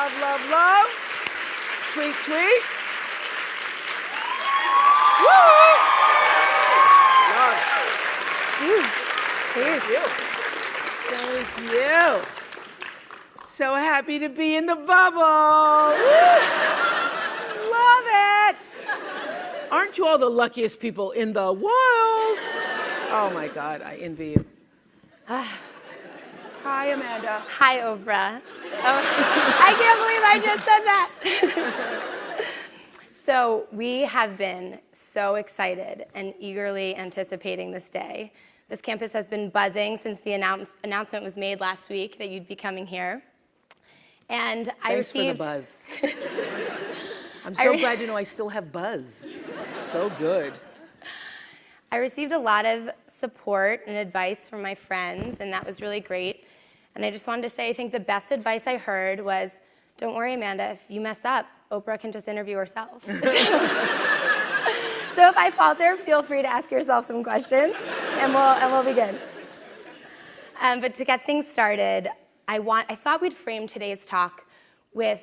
love, love, love. Tweet, tweet. Woo! Love. Please. Thank you. So happy to be in the bubble. Woo! Love it. Aren't you all the luckiest people in the world? Oh my God, I envy you. Hi, Amanda. Hi, Oprah. Oh, I can't believe I just said that. So we have been so excited and eagerly anticipating this day. This campus has been buzzing since the announcement was made last week that you'd be coming here. And Thanks for the buzz. I'm so glad to know I still have buzz. So good. I received a lot of support and advice from my friends, and that was really great. And I just wanted to say, I think the best advice I heard was, don't worry, Amanda, if you mess up, Oprah can just interview herself. So if I falter, feel free to ask yourself some questions, and we'll begin. But to get things started, I thought we'd frame today's talk with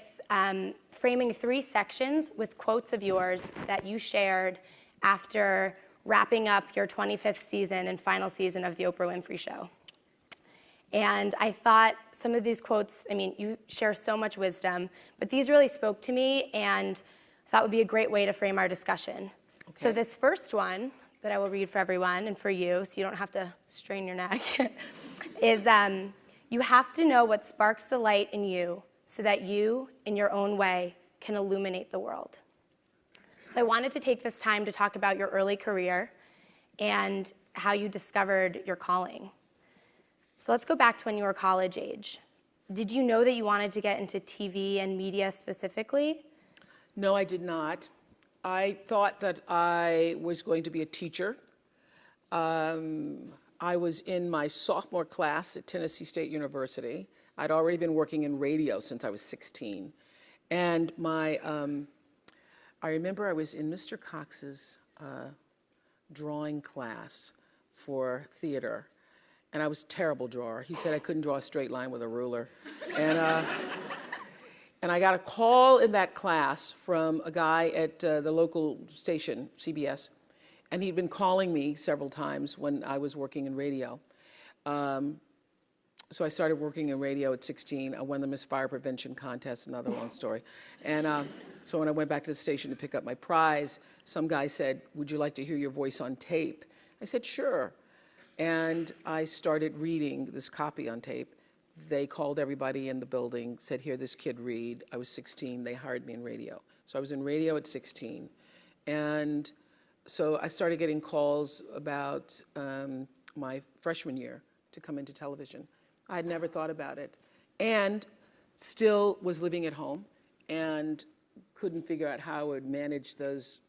framing 3 sections with quotes of yours that you shared after wrapping up your 25th season and final season of The Oprah Winfrey Show. And I thought some of these quotes, I mean, you share so much wisdom, but these really spoke to me and I thought would be a great way to frame our discussion. Okay. So this first one that I will read for everyone and for you, so you don't have to strain your neck, is you have to know what sparks the light in you so that you, in your own way, can illuminate the world. So I wanted to take this time to talk about your early career and how you discovered your calling. So let's go back to when you were college age. Did you know that you wanted to get into TV and media specifically? No, I did not. I thought that I was going to be a teacher. I was in my sophomore class at Tennessee State University. I'd already been working in radio since I was 16. And I remember I was in Mr. Cox's drawing class for theater. And I was a terrible drawer. He said I couldn't draw a straight line with a ruler. And I got a call in that class from a guy at the local station, CBS. And he'd been calling me several times when I was working in radio. So I started working in radio at 16. I won the Miss Fire Prevention contest, another long story. And so when I went back to the station to pick up my prize, some guy said, "Would you like to hear your voice on tape?" I said, "Sure." And I started reading this copy on tape. They called everybody in the building, said, "Hear this kid read." I was 16, they hired me in radio. So I was in radio at 16. And so I started getting calls about my freshman year to come into television. I had never thought about it. And still was living at home and couldn't figure out how I would manage those.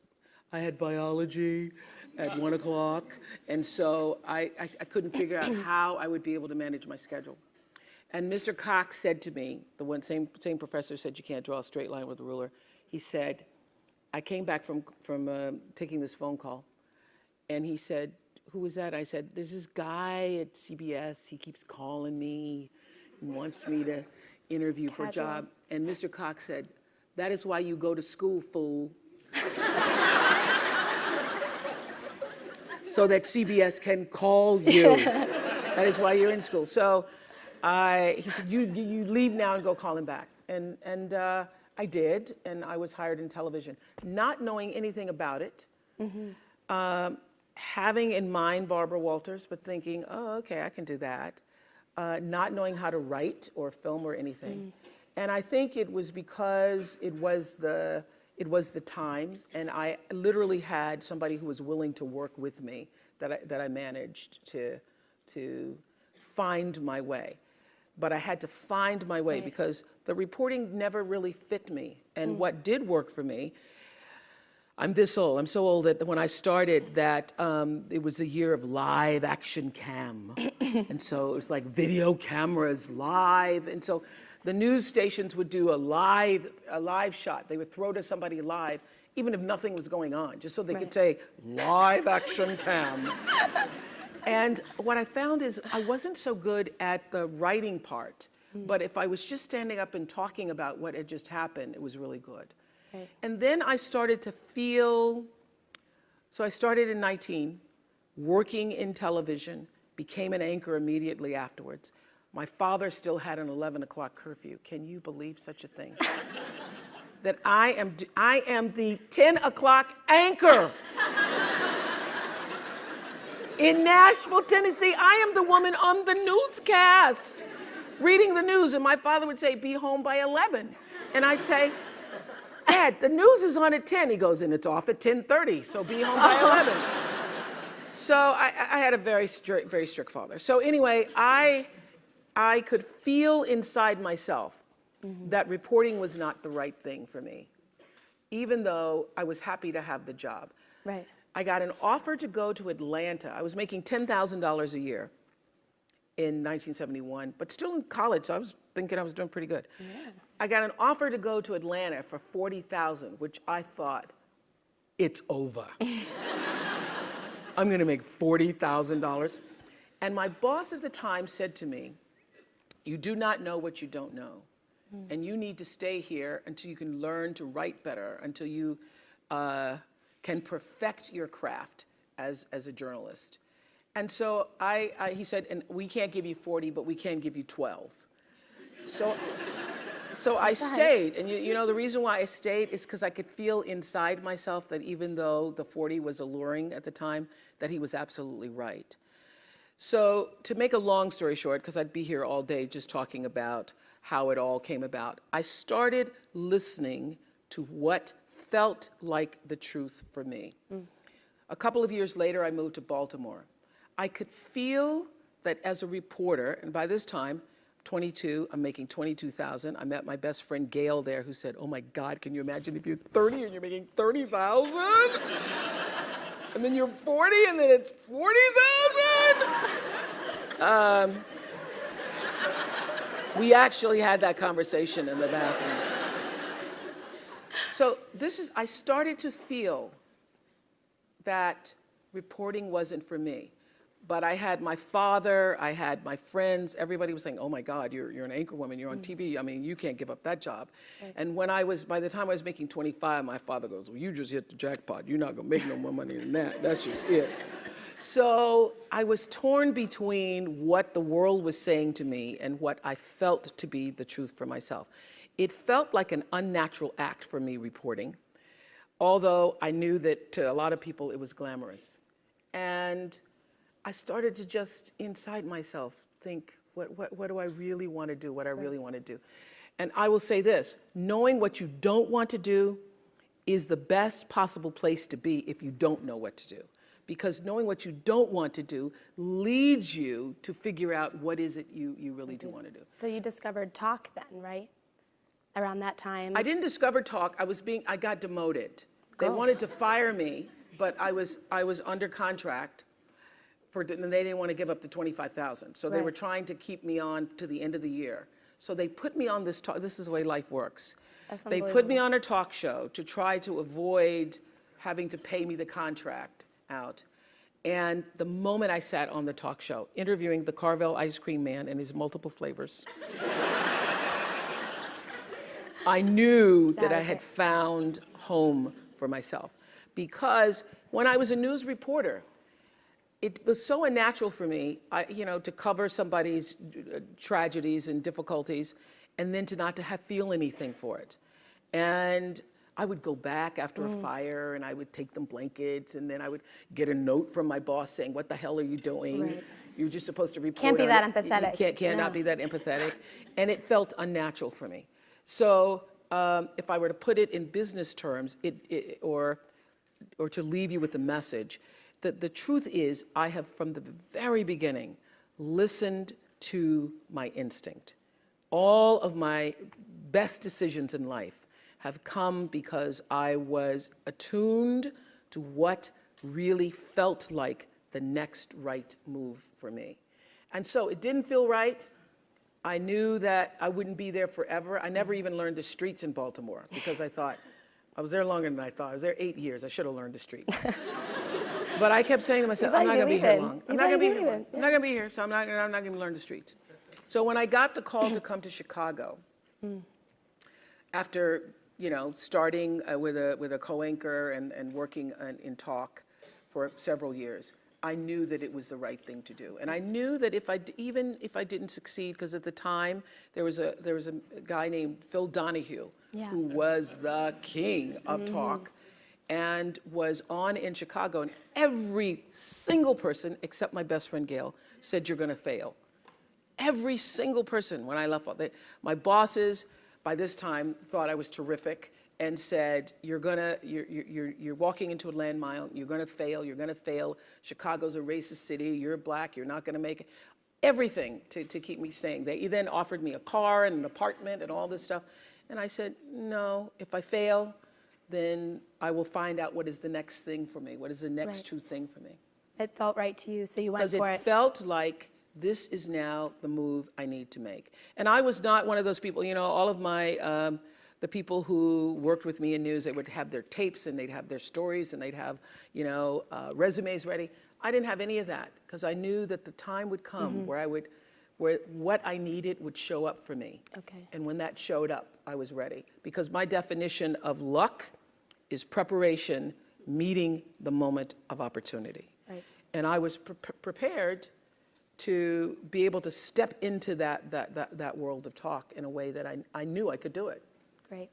I had biology at 1 o'clock, and so I couldn't figure out how I would be able to manage my schedule. And Mr. Cox said to me, the same professor said you can't draw a straight line with a ruler. He said, I came back from taking this phone call, and he said, "Who was that?" I said, "There's this guy at CBS, he keeps calling me, and wants me to interview for a job." And Mr. Cox said, "That is why you go to school, fool." So that CBS can call you. That is why you're in school. So he said, you leave now and go call him back. And I did, and I was hired in television. Not knowing anything about it, having in mind Barbara Walters, but thinking, oh, okay, I can do that. Not knowing how to write or film or anything. And I think it was because it was the times, and I literally had somebody who was willing to work with me that I managed to find my way. But I had to find my way because the reporting never really fit me. And what did work for me, I'm this old, I'm so old that when I started that it was a year of live action cam. And so it was like video cameras live. And so the news stations would do a live shot. They would throw to somebody live, even if nothing was going on, just so they could say, live action cam. And what I found is I wasn't so good at the writing part. But if I was just standing up and talking about what had just happened, it was really good. Right. And then I started to feel, so I started in 19, working in television, became an anchor immediately afterwards. My father still had an 11 o'clock curfew. Can you believe such a thing? That I am the 10 o'clock anchor. In Nashville, Tennessee, I am the woman on the newscast, reading the news, and my father would say, be home by 11. And I'd say, Dad, the news is on at 10. He goes, and it's off at 10:30, so be home by 11. So I had a very strict father. So anyway, I could feel inside myself that reporting was not the right thing for me, even though I was happy to have the job. Right. I got an offer to go to Atlanta. I was making $10,000 a year in 1971, but still in college, so I was thinking I was doing pretty good. Yeah. I got an offer to go to Atlanta for $40,000, which I thought, it's over. I'm gonna make $40,000. And my boss at the time said to me, you do not know what you don't know. And you need to stay here until you can learn to write better, until you can perfect your craft as a journalist. And so he said, and we can't give you 40, but we can give you 12. So I stayed, and you know the reason why I stayed is because I could feel inside myself that even though the 40 was alluring at the time, that he was absolutely right. So to make a long story short, because I'd be here all day just talking about how it all came about, I started listening to what felt like the truth for me. A couple of years later, I moved to Baltimore. I could feel that as a reporter, and by this time, 22, I'm making 22,000. I met my best friend Gail there who said, oh my God, can you imagine if you're 30 and you're making 30,000? And then you're 40 and then it's 40,000? We actually had that conversation in the bathroom. So I started to feel that reporting wasn't for me. But I had my father, I had my friends, everybody was saying, oh my God, you're an anchor woman, you're on TV, I mean, you can't give up that job. Right. And by the time I was making 25, my father goes, well, you just hit the jackpot, you're not gonna make no more money than that, that's just it. So I was torn between what the world was saying to me and what I felt to be the truth for myself. It felt like an unnatural act for me reporting, although I knew that to a lot of people it was glamorous. And I started to just inside myself think, what do I really want to do, what I really want to do. And I will say this, knowing what you don't want to do is the best possible place to be if you don't know what to do. Because knowing what you don't want to do leads you to figure out what is it you really do want to do. So you discovered talk then, right? Around that time? I didn't discover talk, I got demoted. They wanted to fire me, but I was under contract. And they didn't want to give up the 25,000. So they were trying to keep me on to the end of the year. So they put me on this talk, this is the way life works. They put me on a talk show to try to avoid having to pay me the contract out. And the moment I sat on the talk show, interviewing the Carvel ice cream man and his multiple flavors, I knew that I had found home for myself. Because when I was a news reporter, it was so unnatural for me, to cover somebody's tragedies and difficulties, and then to not to feel anything for it. And I would go back after a fire, and I would take them blankets, and then I would get a note from my boss saying, "What the hell are you doing? Right. You're just supposed to report." Can't be that empathetic. You cannot be that empathetic, and it felt unnatural for me. So if I were to put it in business terms, or to leave you with the message. The truth is, I have from the very beginning listened to my instinct. All of my best decisions in life have come because I was attuned to what really felt like the next right move for me. And so it didn't feel right. I knew that I wouldn't be there forever. I never even learned the streets in Baltimore because I thought, I was there longer than I thought. I was there 8 years. I should have learned the street. But I kept saying to myself, I'm not going to be here long. I'm not going to be here long. I'm not going to be here, so I'm not going to learn the streets. So when I got the call to come to Chicago, after starting with a co-anchor and working in talk for several years, I knew that it was the right thing to do. And I knew that even if I didn't succeed, because at the time there was a guy named Phil Donahue, who was the king of talk, and was on in Chicago, and every single person except my best friend Gail said, "You're going to fail." Every single person when I left, my bosses by this time thought I was terrific and said, you're walking into a landmine, you're gonna fail, Chicago's a racist city, you're black, you're not gonna make it. Everything to keep me staying. They then offered me a car and an apartment and all this stuff. And I said, no, if I fail, then I will find out what is the next thing for me, what is the next true thing for me. It felt right to you, so you went for it. Because it felt like, this is now the move I need to make. And I was not one of those people, all of my, the people who worked with me in news, they would have their tapes and they'd have their stories and they'd have, resumes ready. I didn't have any of that because I knew that the time would come where what I needed would show up for me. Okay. And when that showed up, I was ready. Because my definition of luck is preparation meeting the moment of opportunity. Right. And I was prepared to be able to step into that world of talk in a way that I knew I could do it. Great.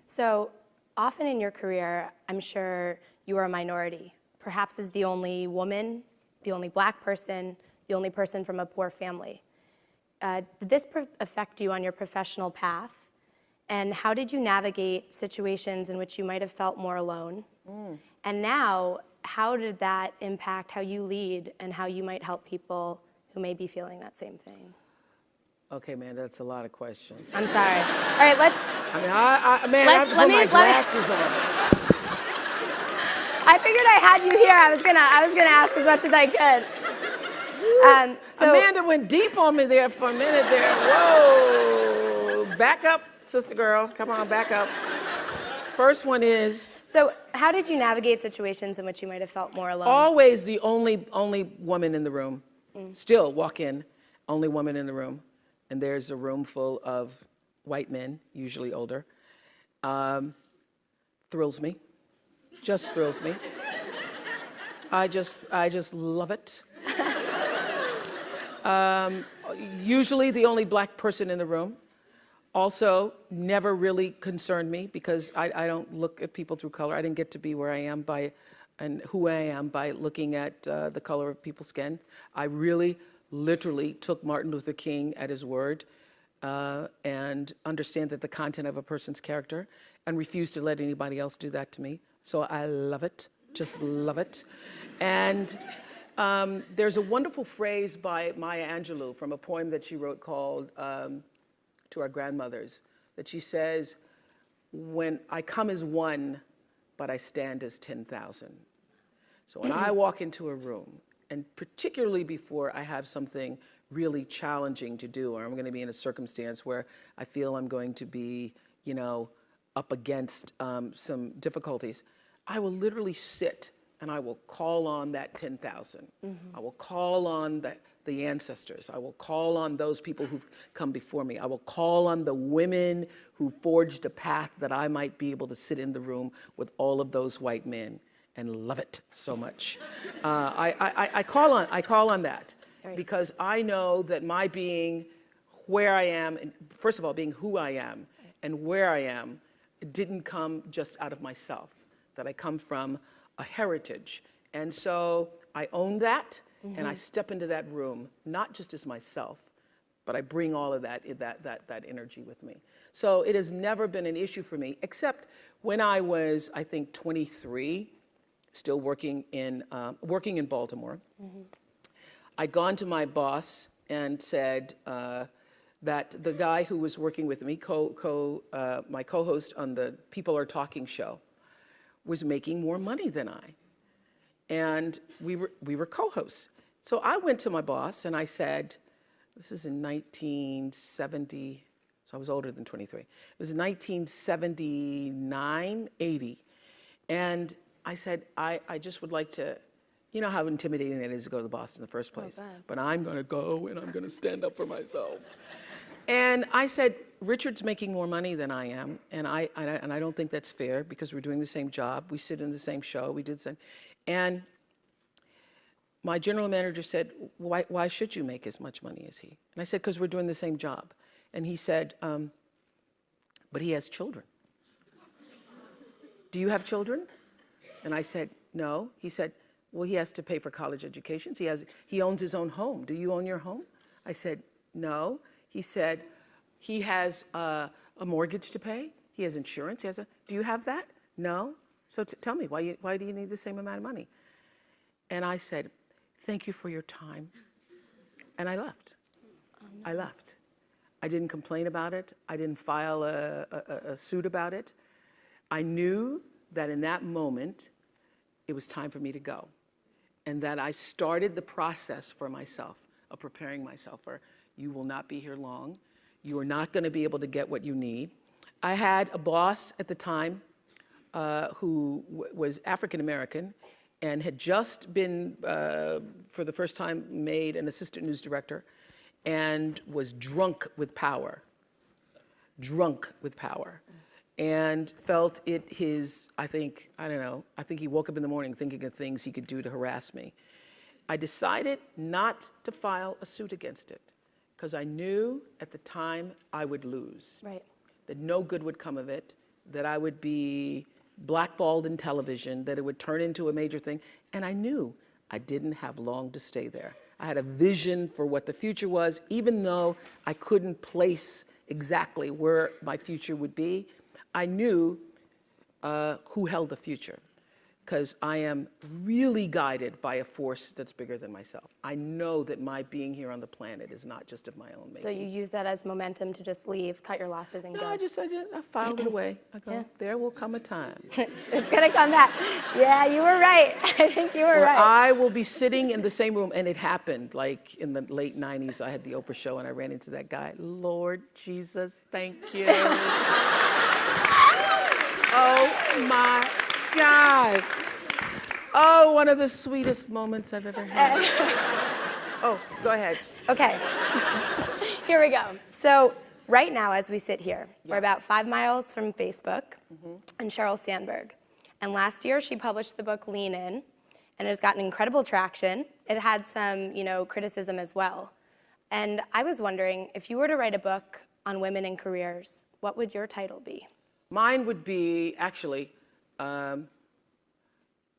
So often in your career, I'm sure you are a minority, perhaps as the only woman, the only black person, the only person from a poor family. Did this affect you on your professional path? And how did you navigate situations in which you might have felt more alone? And now, how did that impact how you lead and how you might help people who may be feeling that same thing? Okay, man, that's a lot of questions. I'm sorry. All right, let's. I have to put my glasses on. I figured I had you here. I was gonna ask as much as I could. So Amanda went deep on me there for a minute there. Whoa, back up, sister girl. Come on, back up. First one is. So how did you navigate situations in which you might have felt more alone? Always the only woman in the room. Still walk in, only woman in the room. And there's a room full of white men, usually older. Thrills me, just thrills me. I just love it. Usually the only black person in the room. Also, never really concerned me because I don't look at people through color. I didn't get to be where I am and who I am by looking at the color of people's skin. I really, literally took Martin Luther King at his word and understand that the content of a person's character and refuse to let anybody else do that to me. So I love it, just love it. And there's a wonderful phrase by Maya Angelou from a poem that she wrote called To Our Grandmothers, that she says, when I come as one, but I stand as 10,000. So when I walk into a room, and particularly before I have something really challenging to do, or I'm going to be in a circumstance where I feel I'm going to be, up against some difficulties, I will literally sit and I will call on that 10,000. I will call on the ancestors. I will call on those people who've come before me. I will call on the women who forged a path that I might be able to sit in the room with all of those white men and love it so much. I call on that because I know that my being where I am, and first of all, being who I am and where I am, didn't come just out of myself, that I come from a heritage. And so I own that, and I step into that room, not just as myself, but I bring all of that energy with me. So it has never been an issue for me, except when I was, I think, 23, still working in Baltimore. I'd gone to my boss and said that the guy who was working with me, my co-host on the People Are Talking show, was making more money than I. And we were co-hosts. So I went to my boss and I said, this is in 1970, so I was older than 23. It was in 1979, 80. And I said, I just would like to You know how intimidating it is to go to the boss in the first place. But I'm going to go and I'm going to stand up for myself. And I said, Richard's making more money than I am, and I don't think that's fair because we're doing the same job. We sit in the same show. We did the same. And my general manager said, why should you make as much money as he? And I said, because we're doing the same job. And he said, but he has children. Do you have children? And I said, no. He said, well, he has to pay for college educations. He owns his own home. Do you own your home? I said, no. He said, he has a mortgage to pay. He has insurance. Do you have that? No. So tell me, why do you need the same amount of money? And I said, thank you for your time. And I left. I left. I didn't complain about it. I didn't file a suit about it. I knew that in that moment, it was time for me to go. And that I started the process for myself of preparing myself for, you will not be here long. You are not going to be able to get what you need. I had a boss at the time who was African American and had just been, for the first time, made an assistant news director and was drunk with power, and felt it I think he woke up in the morning thinking of things he could do to harass me. I decided not to file a suit against it because I knew at the time I would lose, that no good would come of it, that I would be blackballed in television, that it would turn into a major thing, and I knew I didn't have long to stay there. I had a vision for what the future was, even though I couldn't place exactly where my future would be. I knew who held the future, because I am really guided by a force that's bigger than myself. I know that my being here on the planet is not just of my own making. So you use that as momentum to just leave, cut your losses, and go? No, I filed it away. I go, there will come a time. It's gonna come back. Yeah, you were right. I think you were right. I will be sitting in the same room, and it happened, like in the late 90s, I had the Oprah show, and I ran into that guy. Lord Jesus, thank you. Oh my God. Oh, one of the sweetest moments I've ever had. Oh, go ahead. Okay. Here we go. So right now, as we sit here, we're about 5 miles from Facebook and Sheryl Sandberg. And last year, she published the book Lean In, and it has gotten incredible traction. It had some, criticism as well. And I was wondering, if you were to write a book on women in careers, what would your title be? Mine would be, actually, mine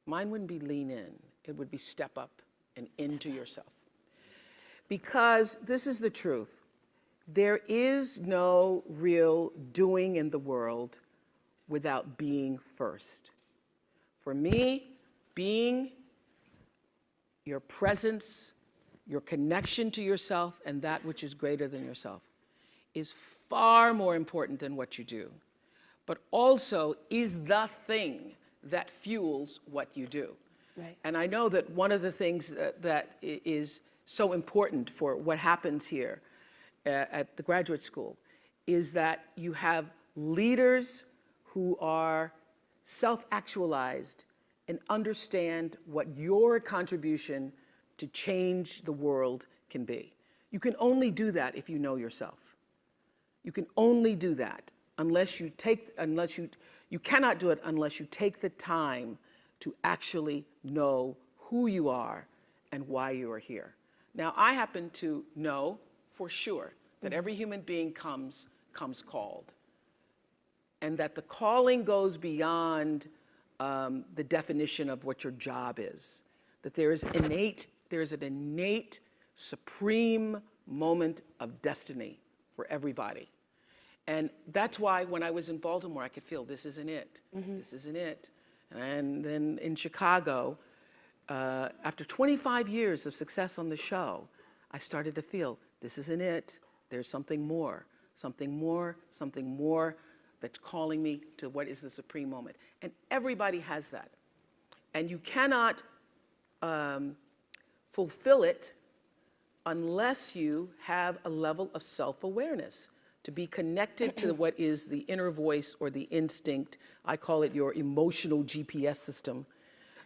wouldn't be lean in. It would be step up and into yourself. Because this is the truth. There is no real doing in the world without being first. For me, being, your presence, your connection to yourself and that which is greater than yourself is far more important than what you do, but also is the thing that fuels what you do. Right. And I know that one of the things that is so important for what happens here at the graduate school is that you have leaders who are self-actualized and understand what your contribution to change the world can be. You can only do that if you know yourself. You can only do that you cannot do it unless you take the time to actually know who you are and why you are here. Now, I happen to know for sure that every human being comes called, and that the calling goes beyond the definition of what your job is, that there is an innate, supreme moment of destiny for everybody. And that's why when I was in Baltimore, I could feel this isn't it, this isn't it. And then in Chicago, after 25 years of success on the show, I started to feel this isn't it, there's something more, something more, something more that's calling me to what is the supreme moment. And everybody has that. And you cannot fulfill it unless you have a level of self-awareness, to be connected to what is the inner voice or the instinct. I call it your emotional GPS system,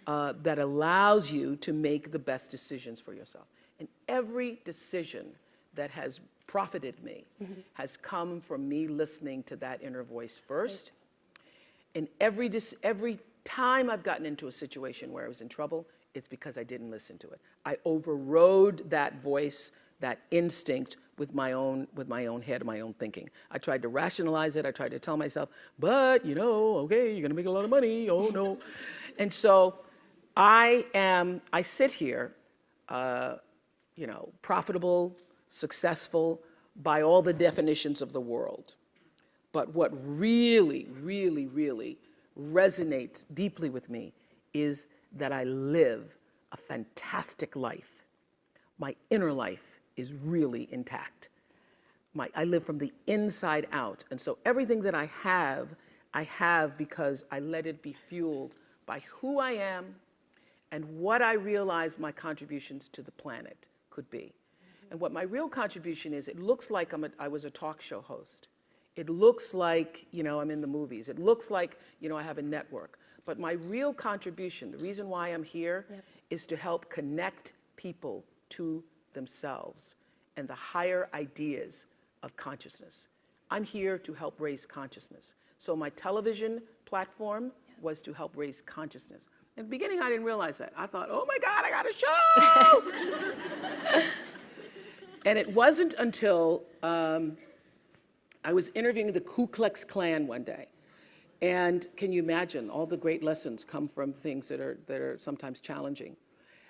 that allows you to make the best decisions for yourself. And every decision that has profited me has come from me listening to that inner voice first. And every time I've gotten into a situation where I was in trouble, it's because I didn't listen to it. I overrode that voice, that instinct with my own head, my own thinking. I tried to rationalize it. I tried to tell myself, but you know, okay, you're gonna make a lot of money. Oh no. And so I sit here, you know, profitable, successful by all the definitions of the world. But what really, really, really resonates deeply with me is that I live a fantastic life. My inner life is really intact. I live from the inside out. And so everything that I have because I let it be fueled by who I am and what I realize my contributions to the planet could be. And what my real contribution is, it looks like I was a talk show host. It looks like, you know, I'm in the movies. It looks like, you know, I have a network. But my real contribution, the reason why I'm here, is to help connect people to themselves and the higher ideas of consciousness. I'm here to help raise consciousness. So my television platform was to help raise consciousness. In the beginning, I didn't realize that. I thought, oh my God, I got a show! And it wasn't until I was interviewing the Ku Klux Klan one day. And can you imagine, all the great lessons come from things that are sometimes challenging.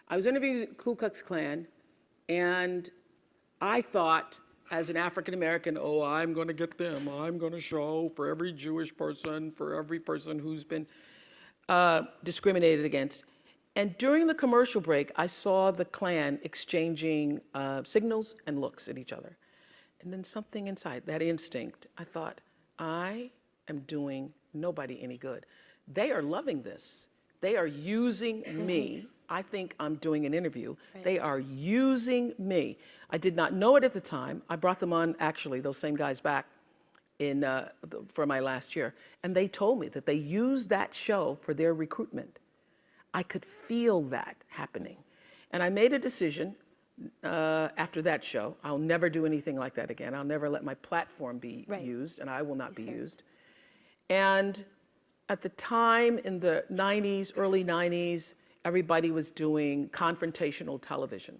I was interviewing the Ku Klux Klan, and I thought, as an African American, oh, I'm going to get them. I'm going to show for every Jewish person, for every person who's been discriminated against. And during the commercial break, I saw the Klan exchanging signals and looks at each other. And then something inside, that instinct, I thought, I am doing nobody any good. They are loving this. They are using me. I think I'm doing an interview. Right. They are using me. I did not know it at the time. I brought them on, actually, those same guys back for my last year. And they told me that they used that show for their recruitment. I could feel that happening. And I made a decision after that show. I'll never do anything like that again. I'll never let my platform be used, and I will not be used. And at the time, in the 90s, early 90s, everybody was doing confrontational television.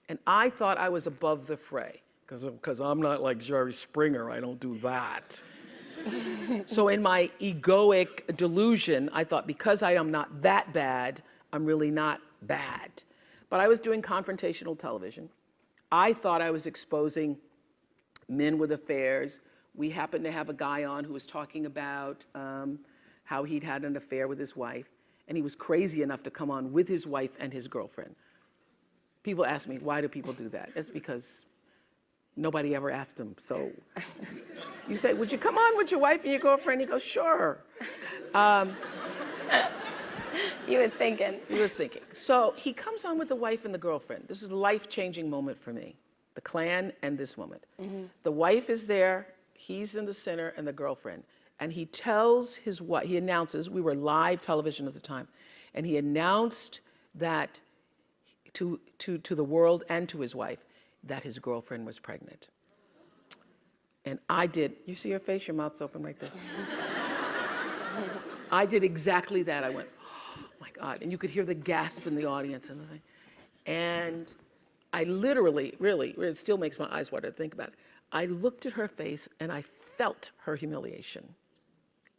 And I thought I was above the fray, because I'm not like Jerry Springer. I don't do that. So in my egoic delusion, I thought, because I am not that bad, I'm really not bad. But I was doing confrontational television. I thought I was exposing men with affairs. We happened to have a guy on who was talking about how he'd had an affair with his wife, and he was crazy enough to come on with his wife and his girlfriend. People ask me, why do people do that? It's because nobody ever asked him. So you say, would you come on with your wife and your girlfriend? He goes, sure. He was thinking. He was thinking. So he comes on with the wife and the girlfriend. This is a life-changing moment for me, the Klan and this moment. The wife is there, he's in the center, and the girlfriend. And he tells his wife, he announces, we were live television at the time, and he announced that to the world and to his wife, that his girlfriend was pregnant. And I did, you see her face, your mouth's open right there. I did exactly that. I went, oh my God. And you could hear the gasp in the audience. And I literally, really, it still makes my eyes water to think about it. I looked at her face and I felt her humiliation.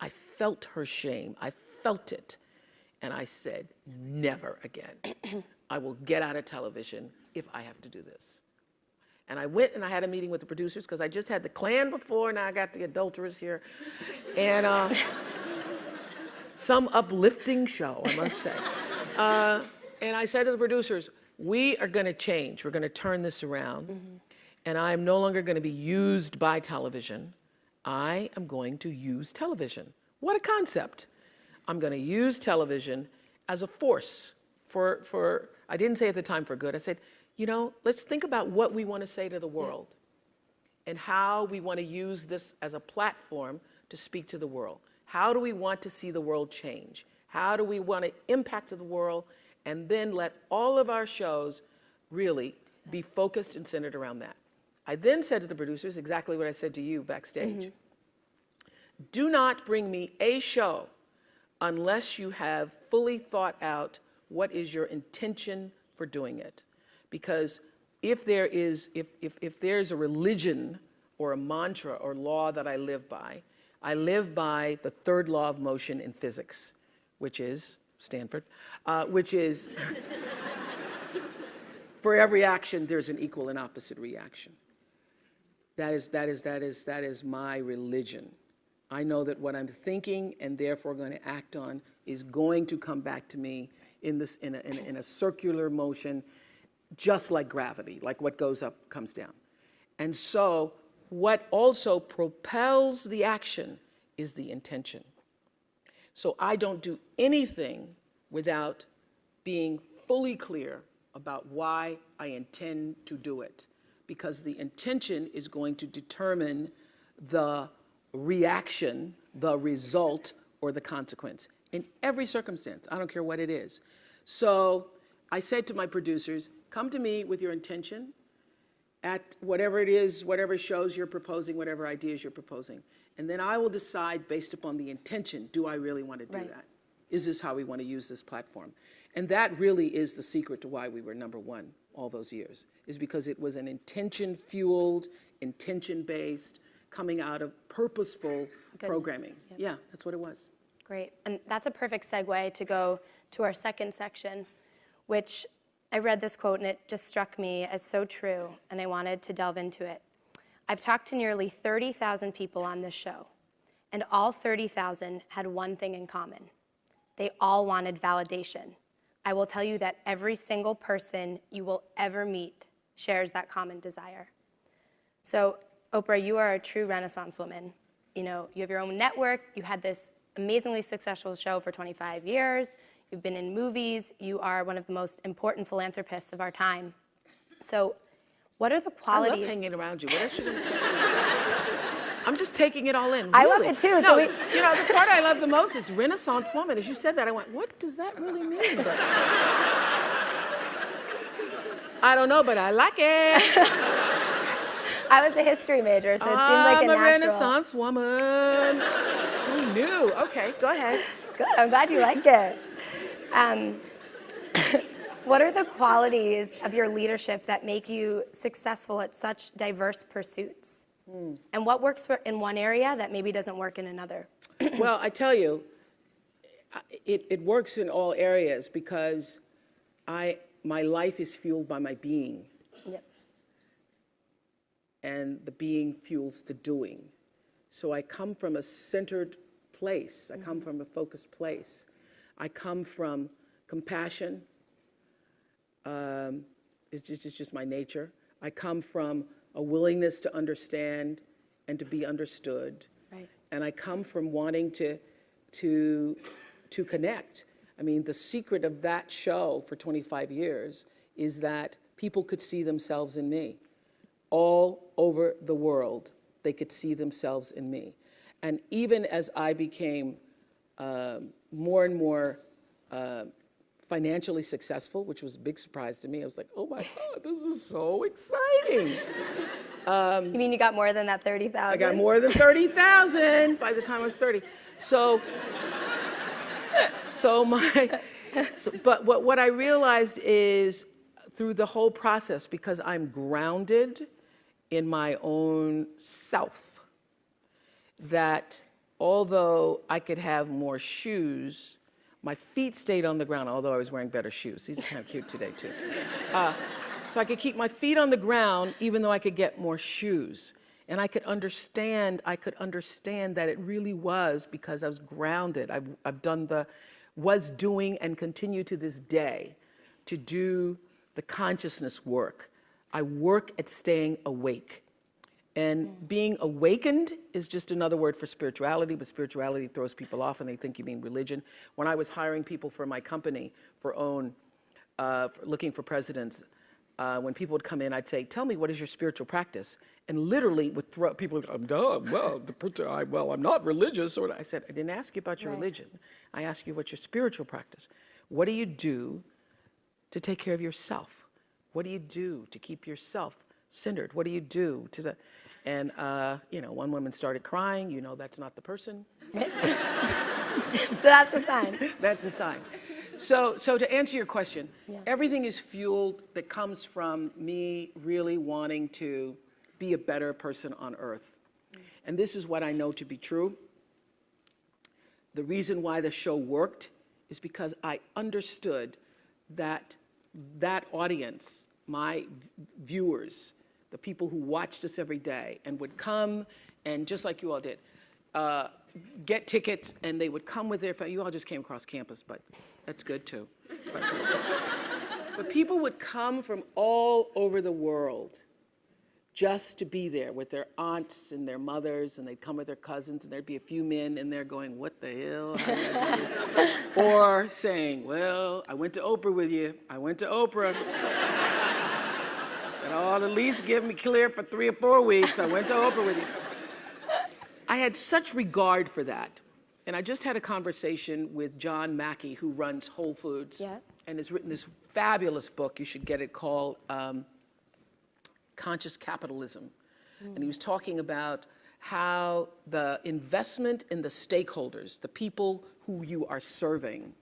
I felt her shame. I felt it. And I said, never again. I will get out of television if I have to do this. And I went and I had a meeting with the producers, because I just had the Klan before, now I got the adulterers here. And some uplifting show, I must say. And I said to the producers, we are going to change. We're going to turn this around. And I am no longer going to be used by television. I am going to use television. What a concept. I'm going to use television as a force for I didn't say at the time for good. I said, you know, let's think about what we want to say to the world and how we want to use this as a platform to speak to the world. How do we want to see the world change? How do we want to impact the world? And then let all of our shows really be focused and centered around that. I then said to the producers exactly what I said to you backstage. Do not bring me a show unless you have fully thought out what is your intention for doing it. Because if there's a religion or a mantra or law that I live by the third law of motion in physics, which is Stanford, which is for every action, there's an equal and opposite reaction. That is my religion. I know that what I'm thinking and therefore going to act on is going to come back to me in a circular motion, just like gravity, like what goes up comes down. And so what also propels the action is the intention. So I don't do anything without being fully clear about why I intend to do it, because the intention is going to determine the reaction, the result, or the consequence in every circumstance. I don't care what it is. So I said to my producers, come to me with your intention at whatever it is, whatever shows you're proposing, whatever ideas you're proposing. And then I will decide based upon the intention, do I really want to do that? Is this how we want to use this platform? And that really is the secret to why we were #1 all those years, is because it was an intention-fueled, intention-based, coming out of purposeful programming. Yep. Yeah, that's what it was. Great, and that's a perfect segue to go to our second section, which I read this quote and it just struck me as so true, and I wanted to delve into it. I've talked to nearly 30,000 people on this show, and all 30,000 had one thing in common. They all wanted validation. I will tell you that every single person you will ever meet shares that common desire. So, Oprah, you are a true Renaissance woman. You know, you have your own network, you had this amazingly successful show for 25 years, you've been in movies, you are one of the most important philanthropists of our time. So, what are the qualities? I love hanging around you. What else should I say? I'm just taking it all in. Really. I love it too. No, So you know, the part I love the most is Renaissance woman. As you said that, I went, what does that really mean? But I don't know, but I like it. I was a history major, so it seemed like a natural. I'm a Renaissance woman. Who knew? Okay, go ahead. Good, I'm glad you like it. What are the qualities of your leadership that make you successful at such diverse pursuits? And what works in one area that maybe doesn't work in another? Well, I tell you, it works in all areas because my life is fueled by my being. Yep. And the being fuels the doing. So I come from a centered place. I come from a focused place. I come from compassion. It's just my nature. I come from a willingness to understand and to be understood. Right. And I come from wanting to connect. I mean, the secret of that show for 25 years is that people could see themselves in me. All over the world, they could see themselves in me. And even as I became more and more financially successful, which was a big surprise to me, I was like, oh my God, this is so exciting. You mean you got more than that 30,000? I got more than 30,000 by the time I was 30. But what I realized is through the whole process, because I'm grounded in my own self, that although I could have more shoes, my feet stayed on the ground, although I was wearing better shoes. These are kind of cute today, too. So I could keep my feet on the ground, even though I could get more shoes. And I could understand that it really was because I was grounded. Was doing and continue to this day to do the consciousness work. I work at staying awake. And being awakened is just another word for spirituality, but spirituality throws people off and they think you mean religion. When I was hiring people for my company for looking for presidents, when people would come in, I'd say, tell me, what is your spiritual practice? And literally would throw, people would go, well, I'm not religious. Or I said, I didn't ask you about your religion. I asked you what's your spiritual practice. What do you do to take care of yourself? What do you do to keep yourself centered? What do you do to the, and one woman started crying, that's not the person. So that's a sign. That's a sign. So to answer your question, everything is fueled that comes from me really wanting to be a better person on earth. And this is what I know to be true. The reason why the show worked is because I understood that that audience, my viewers, the people who watched us every day and would come and, just like you all did, get tickets, and they would come with their family. You all just came across campus, but that's good too. But people would come from all over the world just to be there with their aunts and their mothers, and they'd come with their cousins, and there'd be a few men in there going, what the hell? How did I do this? Or saying, well, I went to Oprah with you. I went to Oprah. And at least give me clear for 3 or 4 weeks. I went to Oprah with you. I had such regard for that. And I just had a conversation with John Mackey, who runs Whole Foods, and has written this fabulous book. You should get it, called Conscious Capitalism. And he was talking about how the investment in the stakeholders, the people who you are serving,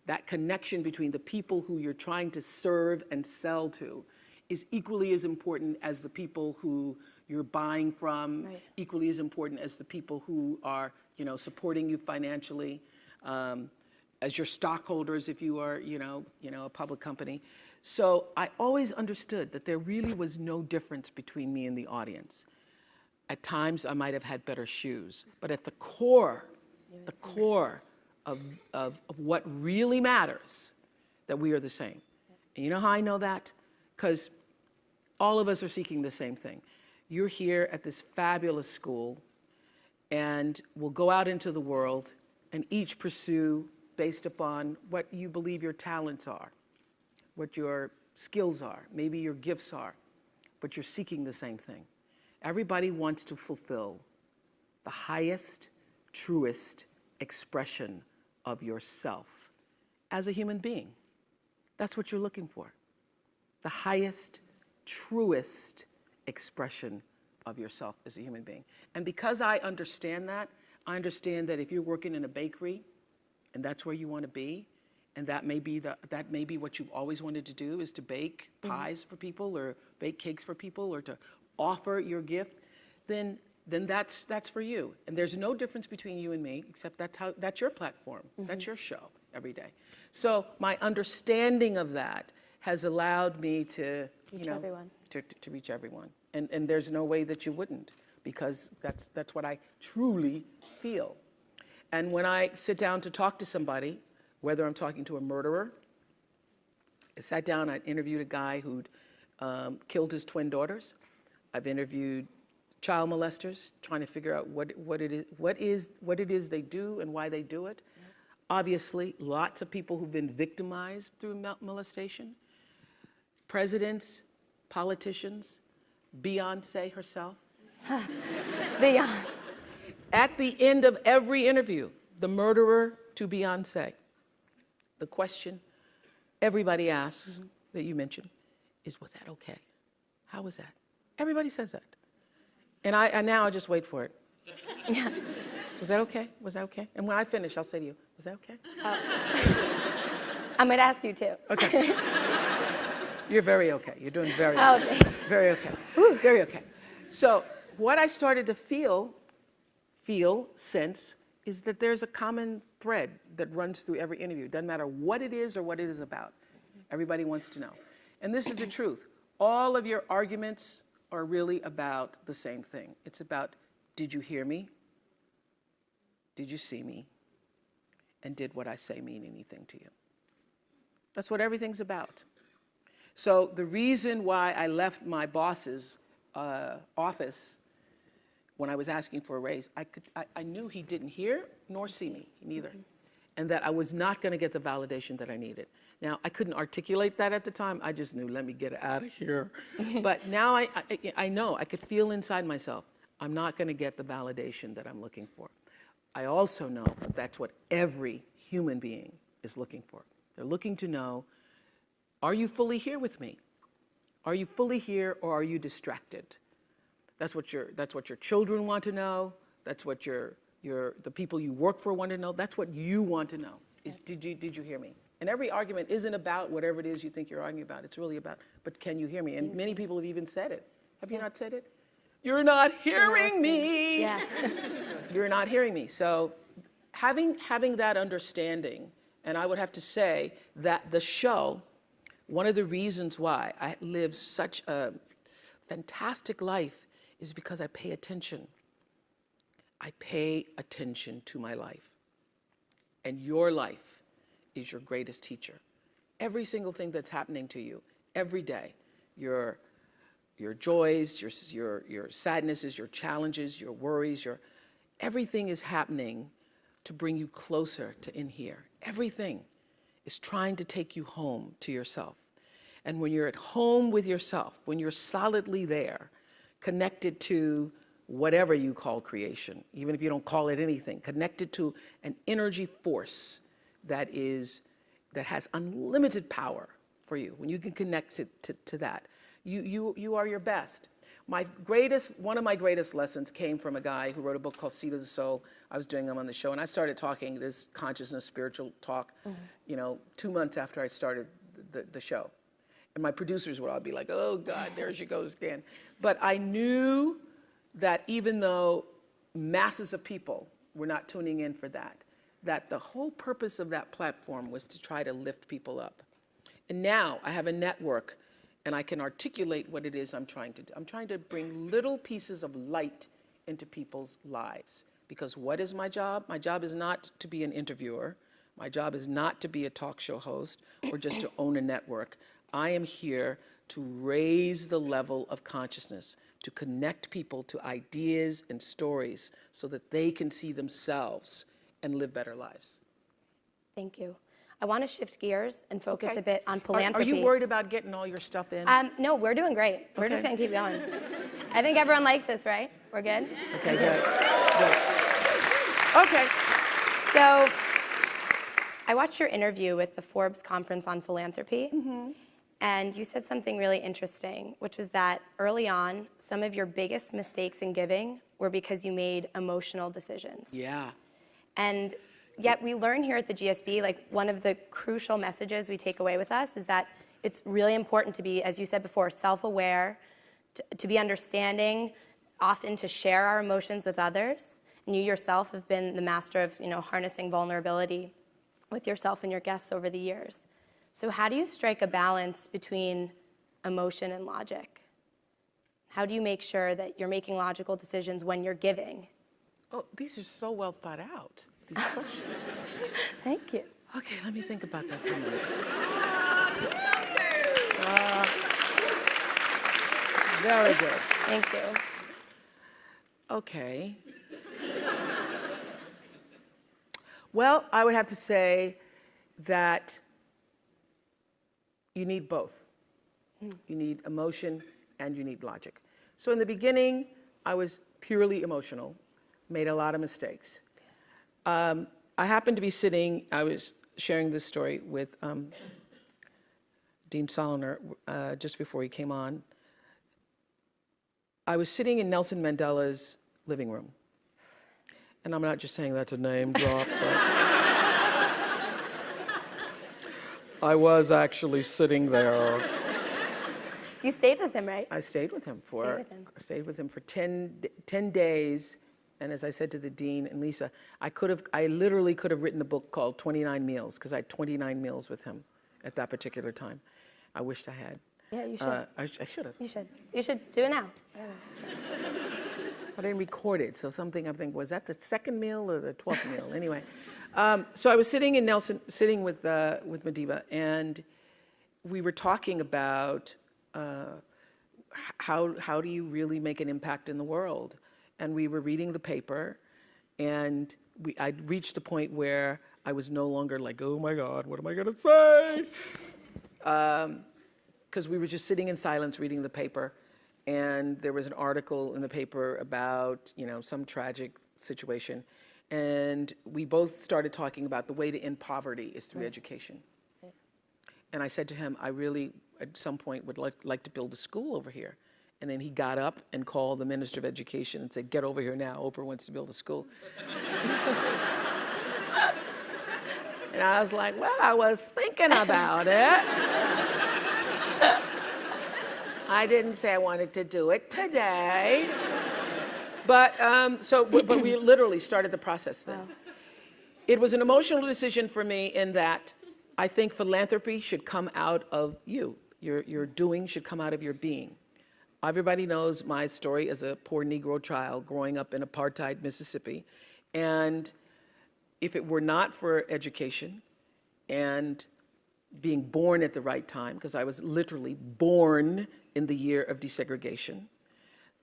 that connection between the people who you're trying to serve and sell to, is equally as important as the people who you're buying from, equally as important as the people who are, supporting you financially, as your stockholders if you are, a public company. So I always understood that there really was no difference between me and the audience. At times I might have had better shoes, but at the core, of what really matters, that we are the same. And you know how I know that? Because all of us are seeking the same thing. You're here at this fabulous school, and we'll go out into the world and each pursue based upon what you believe your talents are, what your skills are, maybe your gifts are, but you're seeking the same thing. Everybody wants to fulfill the highest, truest expression of yourself as a human being. That's what you're looking for. The highest, truest expression of yourself as a human being. And because I understand that if you're working in a bakery and that's where you want to be, and that may be what you've always wanted to do, is to bake pies for people or bake cakes for people or to offer your gift, then that's for you. And there's no difference between you and me, except that's your platform. That's your show every day. So my understanding of that has allowed me to reach everyone. And there's no way that you wouldn't, because that's what I truly feel. And when I sit down to talk to somebody, whether I'm talking to a murderer, I sat down, I interviewed a guy who'd killed his twin daughters. I've interviewed child molesters, trying to figure out what it is they do and why they do it. Obviously, lots of people who've been victimized through molestation. Presidents, politicians, Beyonce herself. Beyonce. At the end of every interview, the murderer to Beyonce, the question everybody asks that you mentioned is, was that okay? How was that? Everybody says that. And now I just wait for it. Was that okay? Was that okay? And when I finish, I'll say to you, was that okay? I'm going to ask you too. Okay. You're very okay. You're doing very Oh, okay. thanks. Very okay. Very okay. So what I started to sense, is that there's a common thread that runs through every interview. It doesn't matter what it is or what it is about. Everybody wants to know. And this is the truth. All of your arguments are really about the same thing. It's about, did you hear me? Did you see me? And did what I say mean anything to you? That's what everything's about. So the reason why I left my boss's office when I was asking for a raise, I knew he didn't hear nor see me, neither. And that I was not going to get the validation that I needed. Now, I couldn't articulate that at the time. I just knew, let me get out of here. But now I know, I could feel inside myself, I'm not going to get the validation that I'm looking for. I also know that that's what every human being is looking for. They're looking to know, are you fully here with me? Are you fully here, or are you distracted? That's what your children want to know. That's what the people you work for want to know. That's what you want to know, is did you hear me? And every argument isn't about whatever it is you think you're arguing about. It's really about, but can you hear me? And many people have even said it. Have you not said it? You're not hearing me. Yeah. You're not hearing me. So having that understanding, and I would have to say that the show, one of the reasons why I live such a fantastic life is because I pay attention. I pay attention to my life. And your life is your greatest teacher. Every single thing that's happening to you, every day, your joys, your sadnesses, your challenges, your worries, everything is happening to bring you closer to in here. Everything is trying to take you home to yourself. And when you're at home with yourself, when you're solidly there, connected to whatever you call creation, even if you don't call it anything, connected to an energy force that has unlimited power for you, when you can connect to that, you are your best. One of my greatest lessons came from a guy who wrote a book called Seed of the Soul. I was doing him on the show, and I started talking this consciousness, spiritual talk, 2 months after I started the show. And my producers would all be like, oh God, there she goes again. But I knew that even though masses of people were not tuning in for that the whole purpose of that platform was to try to lift people up. And now I have a network, and I can articulate what it is I'm trying to do. I'm trying to bring little pieces of light into people's lives. Because what is my job? My job is not to be an interviewer. My job is not to be a talk show host or just to own a network. I am here to raise the level of consciousness, to connect people to ideas and stories so that they can see themselves and live better lives. Thank you. I want to shift gears and focus a bit on philanthropy. Are you worried about getting all your stuff in? No, we're doing great. We're just going to keep going. I think everyone likes this, right? We're good? Okay, good. Okay. So I watched your interview with the Forbes Conference on Philanthropy, and you said something really interesting, which was that early on, some of your biggest mistakes in giving were because you made emotional decisions. Yeah. And yet we learn here at the GSB, like one of the crucial messages we take away with us is that it's really important to be, as you said before, self-aware, to be understanding, often to share our emotions with others. And you yourself have been the master of, harnessing vulnerability with yourself and your guests over the years. So how do you strike a balance between emotion and logic? How do you make sure that you're making logical decisions when you're giving? Oh, these are so well thought out, these questions. Thank you. Okay, let me think about that for a minute. Very good. Thank you. Okay. Well, I would have to say that you need both. You need emotion and you need logic. So in the beginning, I was purely emotional, made a lot of mistakes. I happened to be sitting, I was sharing this story with Dean Soloner just before he came on. I was sitting in Nelson Mandela's living room. And I'm not just saying that's a name drop, but I was actually sitting there. You stayed with him, right? I stayed with him for 10 days. And as I said to the dean and Lisa, I literally could have written a book called 29 Meals, because I had 29 meals with him at that particular time. I wished I had. Yeah, you should. I should have. You should. You should do it now. I didn't record it, so something I'm thinking, was that the second meal or the 12th meal? Anyway, so I was sitting with Madiba, and we were talking about how do you really make an impact in the world? And we were reading the paper, and I'd reached the point where I was no longer like, oh my God, what am I gonna say? Because we were just sitting in silence reading the paper, and there was an article in the paper about, some tragic situation. And we both started talking about the way to end poverty is through education. And I said to him, I really, at some point, would like to build a school over here. And then he got up and called the Minister of Education and said, get over here now, Oprah wants to build a school. And I was like, well, I was thinking about it. I didn't say I wanted to do it today. But we literally started the process then. Wow. It was an emotional decision for me in that I think philanthropy should come out of you. Your doing should come out of your being. Everybody knows my story as a poor Negro child growing up in apartheid Mississippi. And if it were not for education and being born at the right time, because I was literally born in the year of desegregation,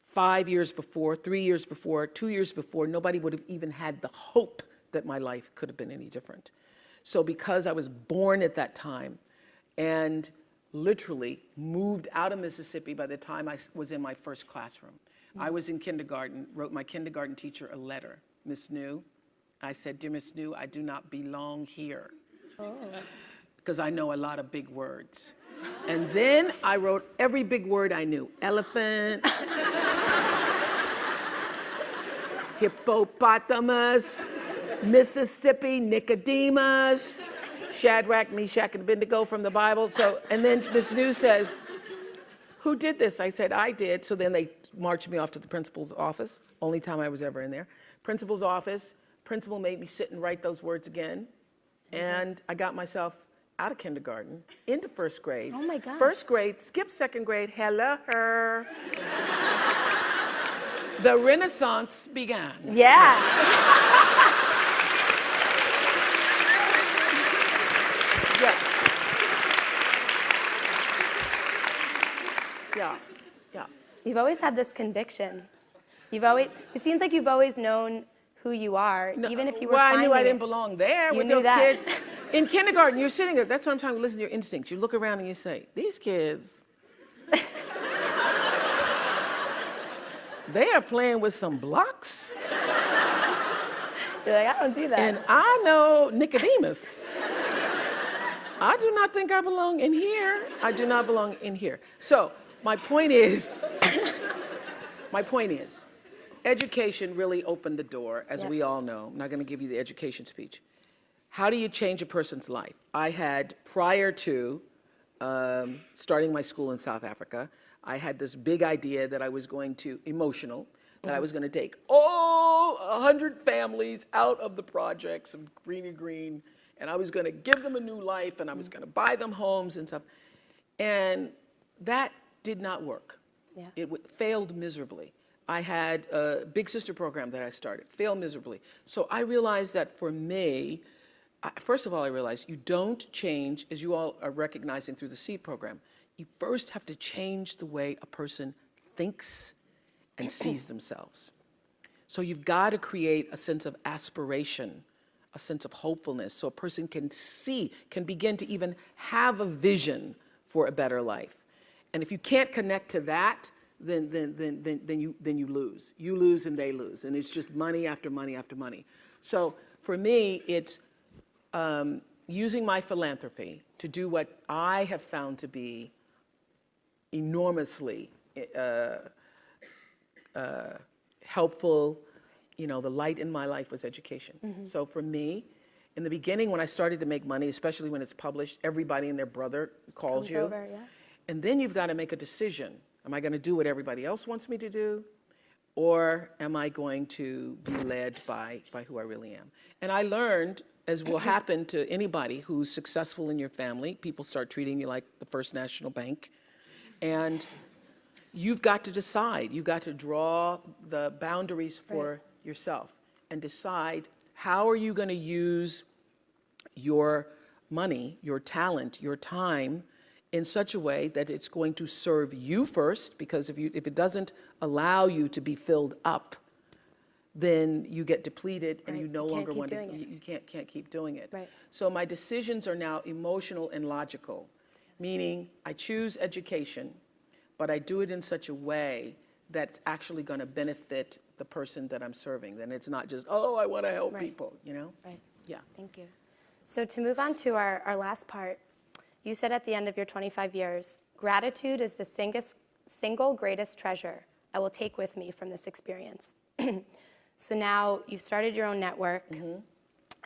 5 years before, 3 years before, 2 years before, nobody would have even had the hope that my life could have been any different. So because I was born at that time and literally moved out of Mississippi by the time I was in my first classroom. I was in kindergarten, wrote my kindergarten teacher a letter. Miss New, I said, dear Miss New, I do not belong here. Because I know a lot of big words. And then I wrote every big word I knew. Elephant, hippopotamus, Mississippi, Nicodemus, Shadrach, Meshach, and Abednego from the Bible. So, and then Miss New says, who did this? I said, I did. So then they marched me off to the principal's office. Only time I was ever in there. Principal's office. Principal made me sit and write those words again. And I got myself out of kindergarten, into first grade. Oh my God. First grade, skipped second grade, hello her. The Renaissance began. Yeah. Yeah. You've always had this conviction. It seems like you've always known who you are, even if you were I knew I didn't belong there with those kids. In kindergarten, you're sitting there, that's what I'm talking about, listen to your instincts. You look around and you say, these kids, they are playing with some blocks. You're like, I don't do that. And I know Nicodemus. I do not think I belong in here. I do not belong in here. So my point is, education really opened the door, as we all know. I'm not going to give you the education speech. How do you change a person's life? I had, prior to starting my school in South Africa, I had this big idea that I was going to, that I was going to take all 100 families out of the projects of Greeny Green, and I was going to give them a new life, and I was going to buy them homes and stuff. And that did not work. Yeah. It failed miserably. I had a Big Sister program that I started, failed miserably. So I realized that for me, first of all, I realized you don't change, as you all are recognizing through the SEED program, you first have to change the way a person thinks and sees themselves. So you've got to create a sense of aspiration, a sense of hopefulness, so a person can begin to even have a vision for a better life. And if you can't connect to that, then you lose. You lose and they lose. And it's just money after money after money. So for me, it's using my philanthropy to do what I have found to be enormously helpful. The light in my life was education. Mm-hmm. So for me, in the beginning, when I started to make money, especially when it's published, everybody and their brother calls you. Over, yeah. And then you've got to make a decision. Am I going to do what everybody else wants me to do? Or am I going to be led by who I really am? And I learned, as will happen to anybody who's successful in your family, people start treating you like the First National Bank. And you've got to decide. You've got to draw the boundaries for yourself and decide how are you going to use your money, your talent, your time in such a way that it's going to serve you first, because if it doesn't allow you to be filled up, then you get depleted and Right. you no You can't longer keep want to, doing it. you can't keep doing it. Right. So my decisions are now emotional and logical, meaning I choose education, but I do it in such a way that's actually going to benefit the person that I'm serving. Then it's not just, oh, I want to help Right. people, you know? Right. Yeah. Thank you. So to move on to our last part, you said at the end of your 25 years, gratitude is the single greatest treasure I will take with me from this experience. So now you've started your own network,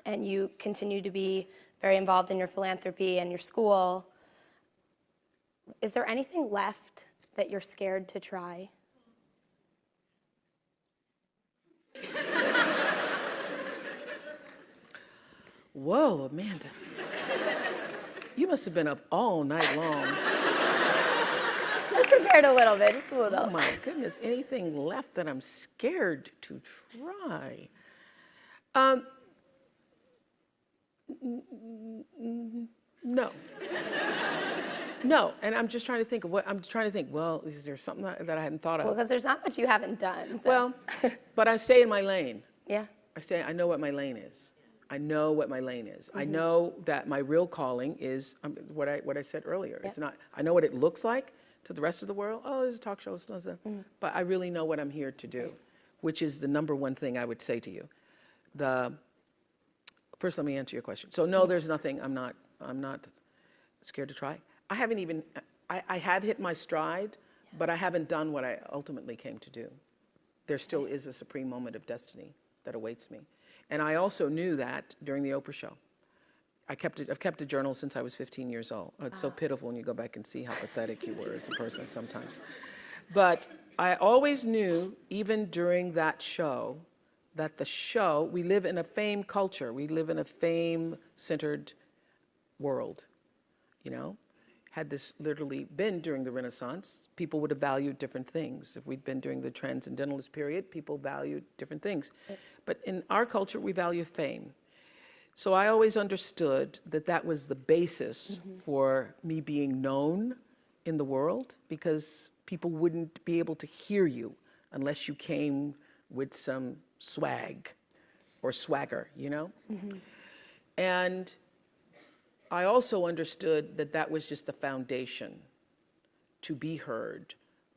and you continue to be very involved in your philanthropy and your school. Is there anything left that you're scared to try? Whoa, Amanda. You must have been up all night long. I prepared a little bit, just a little. Oh my goodness, anything left that I'm scared to try? No. No, and I'm just trying to think of what, I'm trying to think, well, is there something that I hadn't thought of? Well, because there's not much you haven't done. So. Well, but I stay in my lane. Yeah. I know what my lane is. I know what my lane is. I know that my real calling is what I said earlier. Yep. It's not, I know what it looks like to the rest of the world. Oh, there's a talk show, but I really know what I'm here to do, which is the number one thing I would say to you. First, let me answer your question. So no, there's nothing I'm not scared to try. I haven't even, I have hit my stride, but I haven't done what I ultimately came to do. There still is a supreme moment of destiny that awaits me. And I also knew that during the Oprah show. I've kept a journal since I was 15 years old. It's so pitiful when you go back and see how pathetic you were as a person sometimes. But I always knew, even during that show, that the show, we live in a fame culture. We live in a fame-centered world, you know? Had this literally been during the Renaissance, people would have valued different things. If we'd been during the Transcendentalist period, people valued different things. But in our culture, we value fame. So I always understood that that was the basis for me being known in the world, because people wouldn't be able to hear you unless you came with some swag or swagger, you know? And I also understood that that was just the foundation to be heard,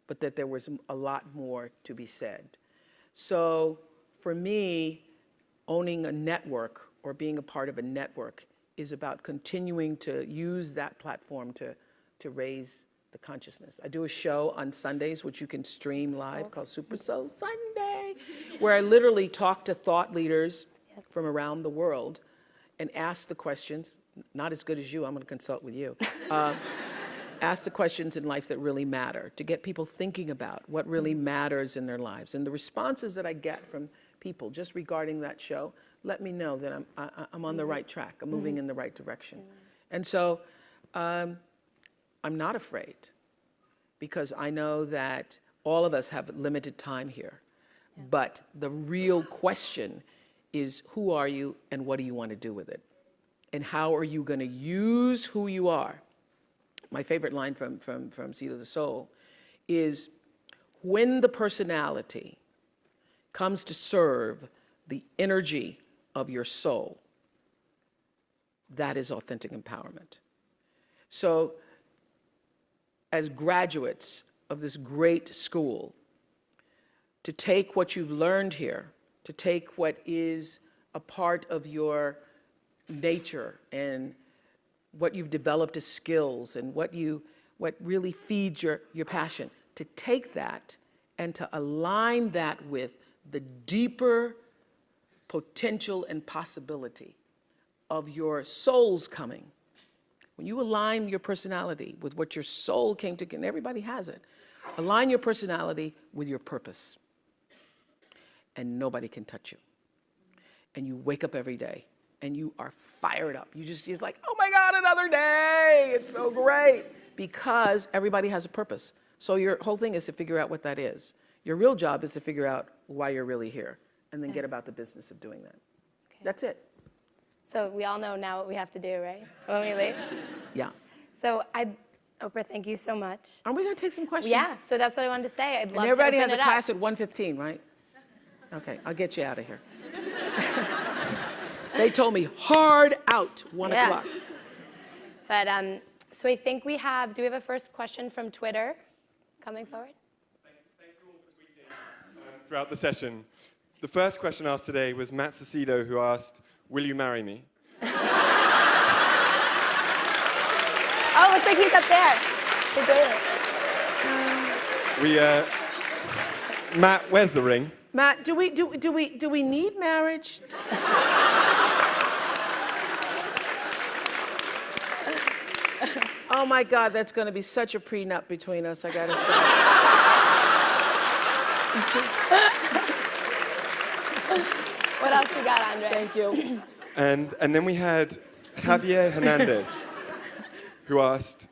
but that there was a lot more to be said. So for me, owning a network or being a part of a network is about continuing to use that platform to raise the consciousness. I do a show on Sundays, which you can stream live, called Super Soul Sunday, where I literally talk to thought leaders from around the world and ask the questions. Not as good as you, I'm going to consult with you. Ask the questions in life that really matter, to get people thinking about what really matters in their lives. And the responses that I get from people just regarding that show let me know that I'm on the right track, I'm moving in the right direction. And so I'm not afraid, because I know that all of us have limited time here. But the real question is, who are you and what do you want to do with it? And how are you going to use who you are? My favorite line from Seed of the Soul is, when the personality comes to serve the energy of your soul, that is authentic empowerment. So as graduates of this great school, to take what you've learned here, to take what is a part of your nature and what you've developed as skills and what really feeds your passion, to take that and to align that with the deeper potential and possibility of your soul's coming. When you align your personality with what your soul came to, and everybody has it, align your personality with your purpose, and nobody can touch you. And you wake up every day and you are fired up. You just like, oh my God, another day. It's so great. Because everybody has a purpose. So your whole thing is to figure out what that is. Your real job is to figure out why you're really here, and then get about the business of doing that. Okay. That's it. So we all know now what we have to do, right? When we leave? Yeah. So Oprah, thank you so much. Are we going to take some questions? Yeah, so that's what I wanted to say. I'd love to everybody open has a it up. class at 1:15, right? Okay, I'll get you out of here. They told me hard out, 1 o'clock. But so I think do we have a first question from Twitter coming forward? Thank you all for tweeting throughout the session. The first question asked today was Matt Cecido, who asked, "Will you marry me?" Oh, looks like he's up there. He's waiting. Matt, where's the ring? Matt, do we need marriage? Oh my God, that's going to be such a prenup between us, I gotta say. What else you got, Andre? Thank you. And then we had Javier Hernandez, who asked,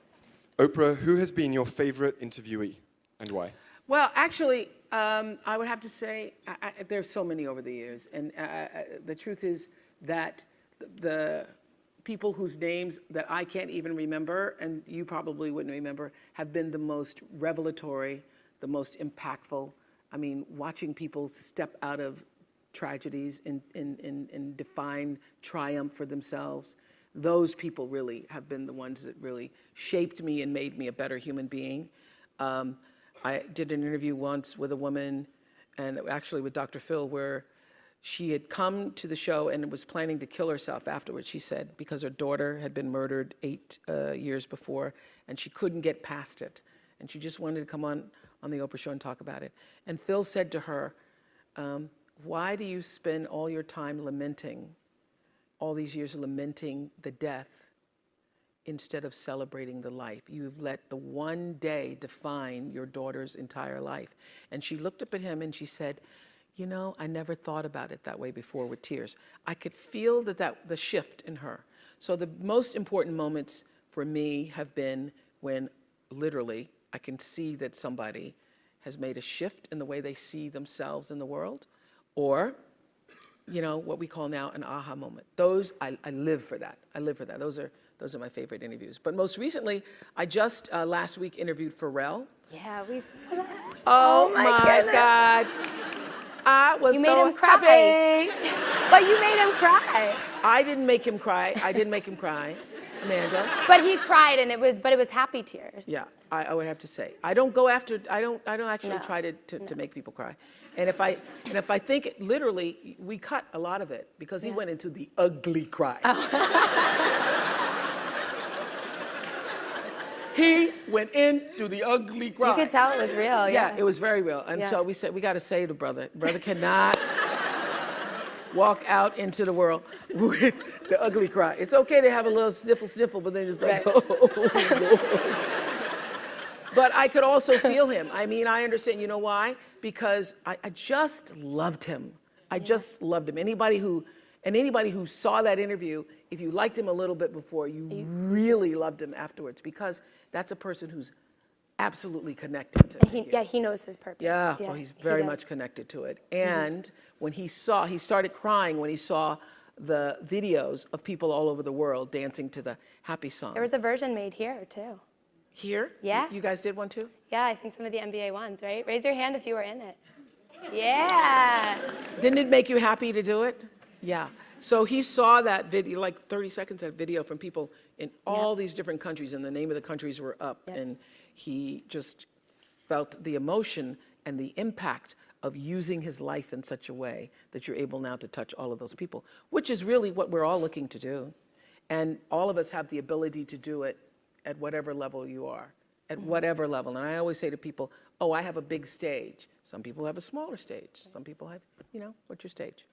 "Oprah, who has been your favorite interviewee and why?" Well, actually, I would have to say there's so many over the years, and the truth is that the people whose names that I can't even remember, and you probably wouldn't remember, have been the most revelatory, the most impactful. I mean, watching people step out of tragedies and define triumph for themselves, those people really have been the ones that really shaped me and made me a better human being. I did an interview once with a woman, and actually with Dr. Phil, where she had come to the show and was planning to kill herself afterwards, she said, because her daughter had been murdered 8 years before, and she couldn't get past it. And she just wanted to come on the Oprah show and talk about it. And Phil said to her, why do you spend all your time lamenting, all these years lamenting the death, instead of celebrating the life? You've let the one day define your daughter's entire life. And she looked up at him and she said, you know, I never thought about it that way before, with tears. I could feel the shift in her. So the most important moments for me have been when literally I can see that somebody has made a shift in the way they see themselves in the world, or, you know, what we call now an aha moment. Those, I live for that. I live for that. Those are my favorite interviews. But most recently, I just last week interviewed Pharrell. Yeah, we saw that. Oh my God. I was you made so him cry. happy. But you made him cry. I didn't make him cry. I didn't make him cry, Amanda. But he cried, and it was happy tears. Yeah, I would have to say. I don't actually try to make people cry. And if I think it, literally, we cut a lot of it because he went into the ugly cry. He went into the ugly cry. You could tell it was real, Yeah, it was very real. And so we said, we got to say to brother cannot walk out into the world with the ugly cry. It's okay to have a little sniffle, but then it's like, oh, Lord. But I could also feel him. I mean, I understand. You know why? Because I just loved him. I just loved him. Anybody who saw that interview, if you liked him a little bit before, you really loved him afterwards, because that's a person who's absolutely connected to it. He knows his purpose. Yeah, well, he's very much connected to it. And when he started crying when he saw the videos of people all over the world dancing to the happy song. There was a version made here, too. Here? Yeah. You guys did one too? Yeah, I think some of the NBA ones, right? Raise your hand if you were in it. Yeah. Didn't it make you happy to do it? Yeah. So he saw that video, like 30 seconds of video from people in all these different countries, and the name of the countries were up. And he just felt the emotion and the impact of using his life in such a way that you're able now to touch all of those people, which is really what we're all looking to do. And all of us have the ability to do it at whatever level you are, at whatever level. And I always say to people, oh, I have a big stage. Some people have a smaller stage. Some people have, you know, what's your stage?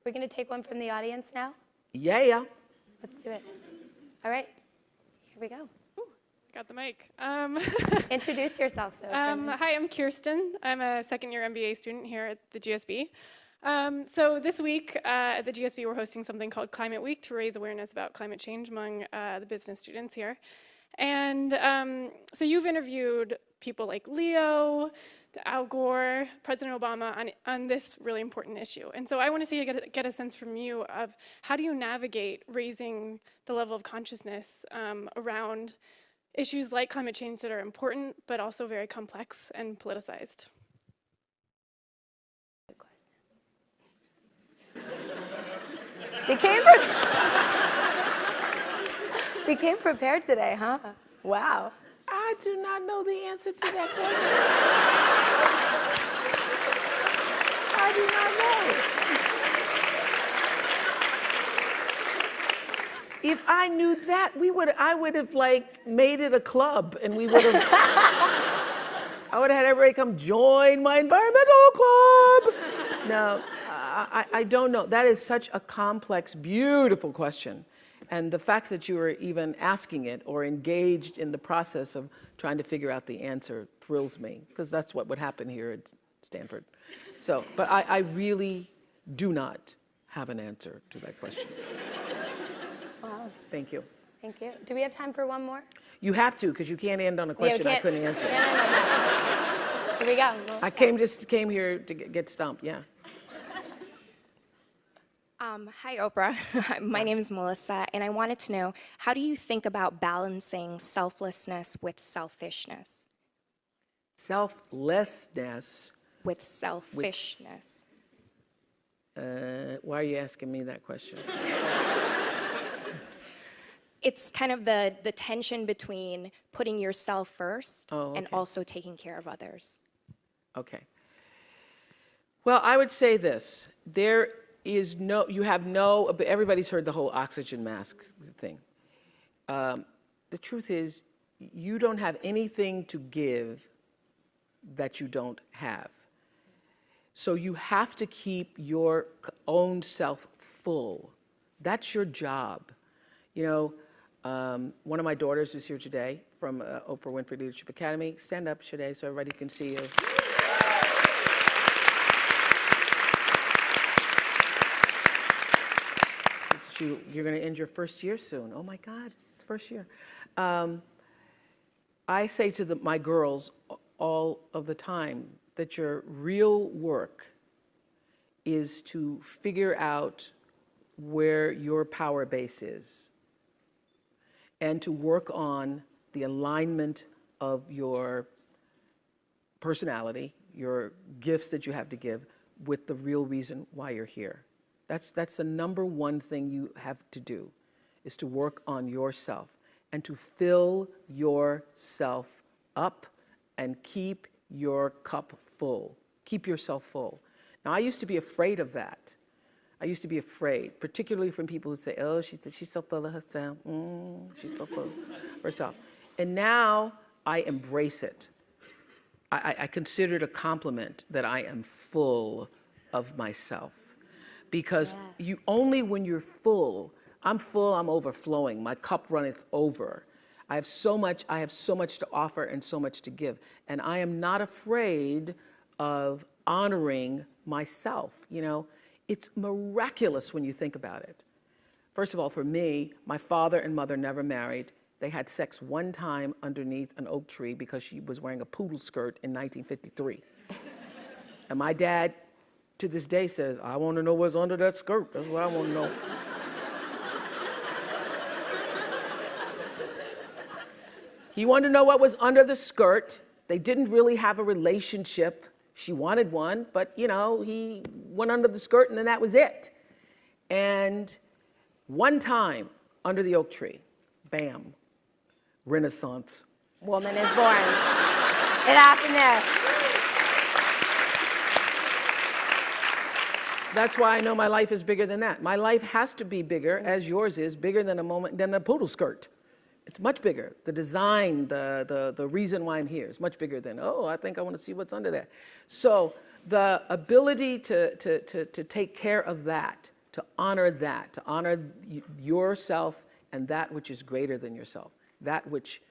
We're going to take one from the audience now? Yeah. Let's do it. All right. Here we go. Got the mic. Introduce yourself. Hi, I'm Kirsten. I'm a second-year MBA student here at the GSB. So this week at the GSB, we're hosting something called Climate Week to raise awareness about climate change among the business students here. And so you've interviewed people like Leo, Al Gore, President Obama on this really important issue. And so I wanted to get a sense from you of how do you navigate raising the level of consciousness around issues like climate change that are important, but also very complex and politicized. Became prepared today, huh? Wow. I do not know the answer to that question. I do not know. If I knew that, I would have like made it a club, and we would have. I would have had everybody come join my environmental club. No, I don't know. That is such a complex, beautiful question. And the fact that you were even asking it or engaged in the process of trying to figure out the answer thrills me, because that's what would happen here at Stanford. So, but I really do not have an answer to that question. Wow. Thank you. Thank you. Do we have time for one more? You have to, because you can't end on a question I couldn't answer. No. Here we go. I came here to get stumped, yeah. Hi, Oprah. My name is Melissa, and I wanted to know, how do you think about balancing selflessness with selfishness? Selflessness. With selfishness. Why are you asking me that question? It's kind of the tension between putting yourself first and okay. also taking care of others. Okay. Well, I would say this. Everybody's heard the whole oxygen mask thing. The truth is, you don't have anything to give that you don't have. So you have to keep your own self full. That's your job. You know, one of my daughters is here today from Oprah Winfrey Leadership Academy. Stand up, Shade, so everybody can see you. You're going to end your first year soon. Oh my God, it's first year. I say to my girls all of the time that your real work is to figure out where your power base is and to work on the alignment of your personality, your gifts that you have to give, with the real reason why you're here. That's the number one thing you have to do, is to work on yourself and to fill yourself up and keep your cup full. Keep yourself full. Now, I used to be afraid of that. I used to be afraid, particularly from people who say, oh, she's so full of herself. She's so full of herself. And now I embrace it. I consider it a compliment that I am full of myself. Because only when you're full, I'm overflowing, my cup runneth over. I have so much to offer and so much to give. And I am not afraid of honoring myself. You know, it's miraculous when you think about it. First of all, for me, my father and mother never married. They had sex one time underneath an oak tree because she was wearing a poodle skirt in 1953. And my dad, to this day, says, I want to know what's under that skirt. That's what I want to know. He wanted to know what was under the skirt. They didn't really have a relationship. She wanted one, but, you know, he went under the skirt and then that was it. And one time under the oak tree, bam, Renaissance. Woman is born. It happened there. That's why I know my life is bigger than that. My life has to be bigger, as yours is, bigger than a poodle skirt. It's much bigger. The design, the reason why I'm here is much bigger than, oh, I think I want to see what's under there. So the ability to take care of that, to honor yourself and that which is greater than yourself, that which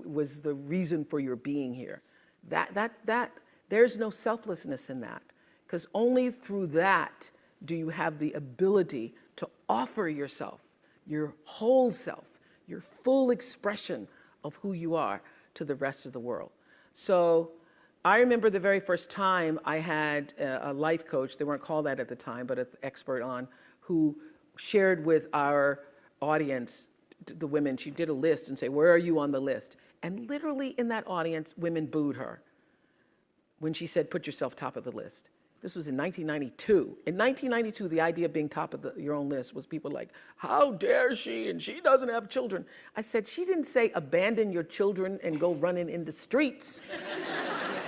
was the reason for your being here. There's no selflessness in that, because only through that do you have the ability to offer yourself, your whole self, your full expression of who you are to the rest of the world. So I remember the very first time I had a life coach, they weren't called that at the time, but an expert on, who shared with our audience, the women, she did a list and say, where are you on the list? And literally in that audience, women booed her when she said, put yourself top of the list. This was in 1992. In 1992, the idea of being top of your own list was people like, how dare she, and she doesn't have children. I said, she didn't say abandon your children and go running in the streets.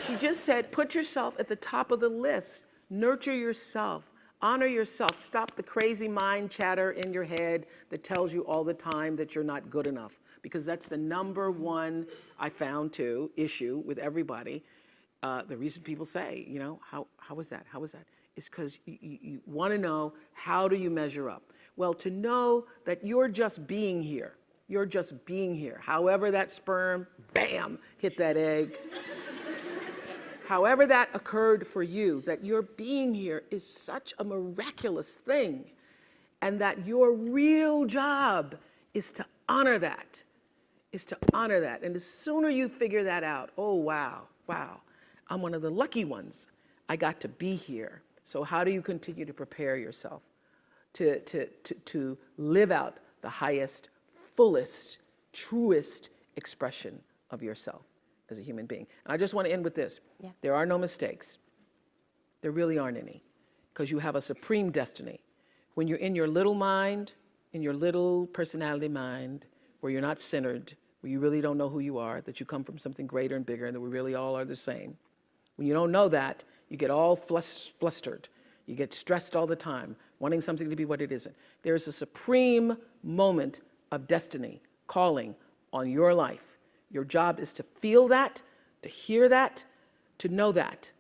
She just said, put yourself at the top of the list. Nurture yourself. Honor yourself. Stop the crazy mind chatter in your head that tells you all the time that you're not good enough. Because that's the number one, I found too, issue with everybody. The reason people say, you know, how was that? How was that? It's because you want to know, how do you measure up? Well, to know that you're just being here. You're just being here. However that sperm, bam, hit that egg. However that occurred for you, that your being here is such a miraculous thing, and that your real job is to honor that, And the sooner you figure that out, oh, wow, I'm one of the lucky ones. I got to be here. So how do you continue to prepare yourself to live out the highest, fullest, truest expression of yourself as a human being? And I just want to end with this. Yeah. There are no mistakes. There really aren't any, because you have a supreme destiny. When you're in your little mind, in your little personality mind, where you're not centered, where you really don't know who you are, that you come from something greater and bigger, and that we really all are the same. When you don't know that, you get all flustered. You get stressed all the time, wanting something to be what it isn't. There is a supreme moment of destiny calling on your life. Your job is to feel that, to hear that, to know that.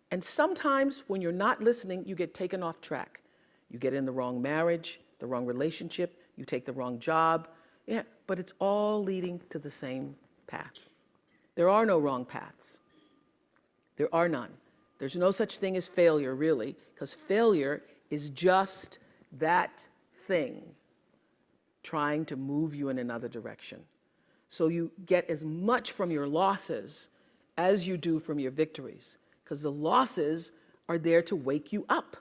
And sometimes when you're not listening, you get taken off track. You get in the wrong marriage, the wrong relationship, you take the wrong job. Yeah, but it's all leading to the same path. There are no wrong paths. There are none. There's no such thing as failure, really, because failure is just that thing trying to move you in another direction. So you get as much from your losses as you do from your victories, because the losses are there to wake you up.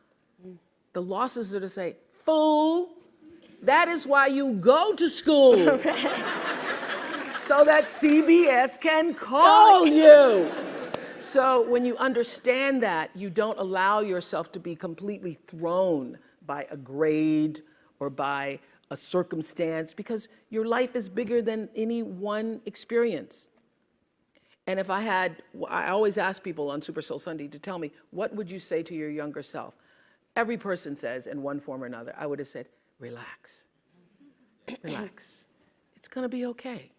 The losses are to say, fool, that is why you go to school. So that CBS can call you. So when you understand that, you don't allow yourself to be completely thrown by a grade or by a circumstance, because your life is bigger than any one experience. And if I always ask people on Super Soul Sunday to tell me, what would you say to your younger self? Every person says in one form or another, I would have said, relax, relax. It's gonna be okay.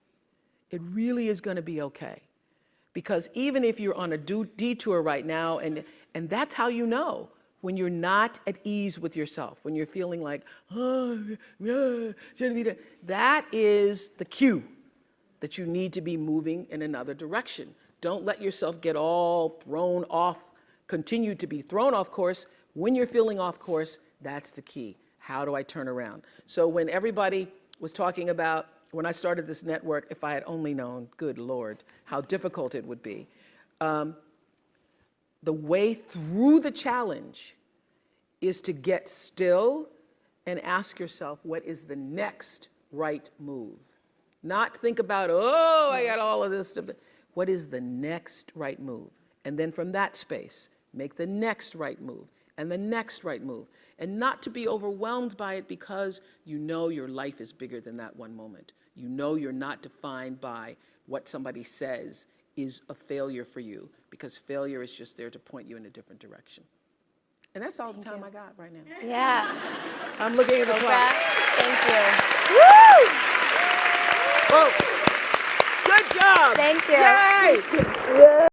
It really is gonna be okay. Because even if you're on a detour right now, and that's how you know, when you're not at ease with yourself, when you're feeling like, oh, yeah, shouldn't be that is the cue that you need to be moving in another direction. Don't let yourself get all thrown off, continue to be thrown off course. When you're feeling off course, that's the key. How do I turn around? So when everybody was talking about, when I started this network, if I had only known, good Lord, how difficult it would be. The way through the challenge is to get still and ask yourself, what is the next right move? Not think about, oh, I got all of this stuff. What is the next right move? And then from that space, make the next right move and the next right move. And not to be overwhelmed by it, because you know your life is bigger than that one moment. You know you're not defined by what somebody says is a failure for you, because failure is just there to point you in a different direction. And that's all the time I got right now. Yeah. I'm looking at the clock. Thank you. Woo! Whoa. Good job. Thank you. Yay!